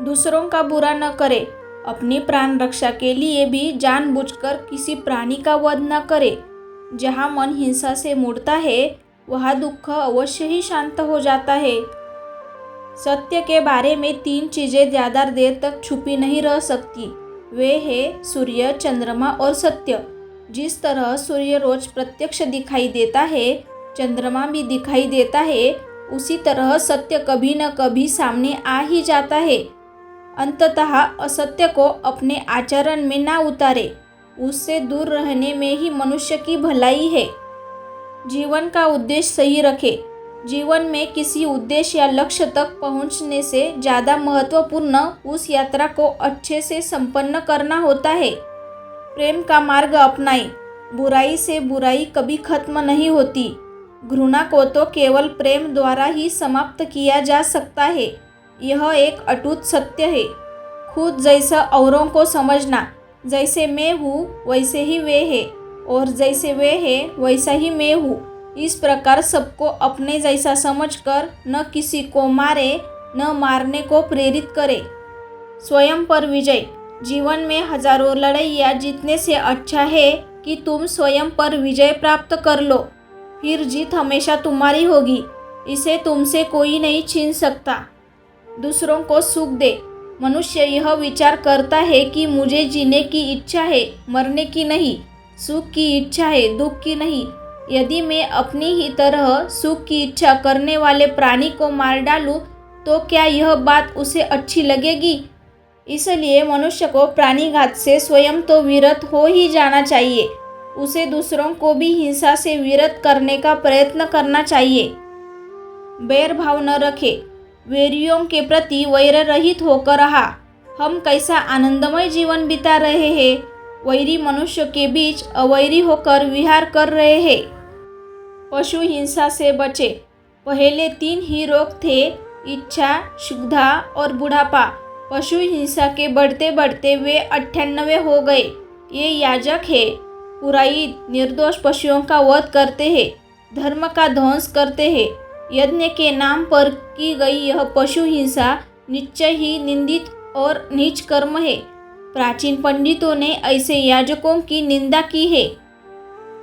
दूसरों का बुरा न करें, अपनी प्राण रक्षा के लिए भी जानबूझकर किसी प्राणी का वध न करें। जहाँ मन हिंसा से मुड़ता है वहाँ दुख अवश्य ही शांत हो जाता है। सत्य के बारे में 3 चीज़ें ज़्यादा देर तक छुपी नहीं रह सकती। वे हैं सूर्य, चंद्रमा और सत्य। जिस तरह सूर्य रोज प्रत्यक्ष दिखाई देता है, चंद्रमा भी दिखाई देता है, उसी तरह सत्य कभी न कभी सामने आ ही जाता है। अंततः असत्य को अपने आचरण में ना उतारे, उससे दूर रहने में ही मनुष्य की भलाई है। जीवन का उद्देश्य सही रखें। जीवन में किसी उद्देश्य या लक्ष्य तक पहुंचने से ज़्यादा महत्वपूर्ण उस यात्रा को अच्छे से संपन्न करना होता है। प्रेम का मार्ग अपनाएं। बुराई से बुराई कभी खत्म नहीं होती। घृणा को तो केवल प्रेम द्वारा ही समाप्त किया जा सकता है। यह एक अटूट सत्य है। खुद जैसा औरों को समझना। जैसे मैं हूँ वैसे ही वे है, और जैसे वे है वैसा ही मैं हूँ। इस प्रकार सबको अपने जैसा समझकर न किसी को मारे, न मारने को प्रेरित करे। स्वयं पर विजय। जीवन में हजारों लड़ाइयाँ जीतने से अच्छा है कि तुम स्वयं पर विजय प्राप्त कर लो। फिर जीत हमेशा तुम्हारी होगी। इसे तुमसे कोई नहीं छीन सकता। दूसरों को सुख दे। मनुष्य यह विचार करता है कि मुझे जीने की इच्छा है, मरने की नहीं। सुख की इच्छा है, दुख की नहीं। यदि मैं अपनी ही तरह सुख की इच्छा करने वाले प्राणी को मार डालूं, तो क्या यह बात उसे अच्छी लगेगी? इसलिए मनुष्य को प्राणीघात से स्वयं तो विरत हो ही जाना चाहिए। उसे दूसरों को भी हिंसा से विरत करने का प्रयत्न करना चाहिए। बैर भाव न रखे। वैरियों के प्रति वैर रहित होकर रहा। हम कैसा आनंदमय जीवन बिता रहे हैं। वैरी मनुष्य के बीच अवैरी होकर विहार कर रहे हैं। पशु हिंसा से बचे। पहले 3 ही रोग थे, इच्छा, क्षुधा और बुढ़ापा। पशु हिंसा के बढ़ते बढ़ते वे 98 हो गए। ये याजक है, पुरोहित निर्दोष पशुओं का वध करते हैं, धर्म का ध्वंस करते हैं। यज्ञ के नाम पर की गई यह पशु हिंसा निश्चय ही निंदित और नीच कर्म है। प्राचीन पंडितों ने ऐसे याजकों की निंदा की है।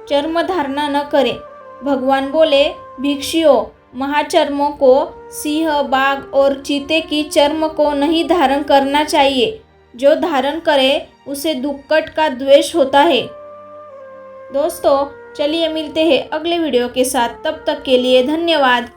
चर्म धारणा न करें। भगवान बोले, भिक्षुओं, महाचर्मों को, सिंह, बाघ और चीते की चर्म को नहीं धारण करना चाहिए। जो धारण करे उसे दुक्कट का द्वेष होता है। दोस्तों, चलिए मिलते हैं अगले वीडियो के साथ। तब तक के लिए धन्यवाद।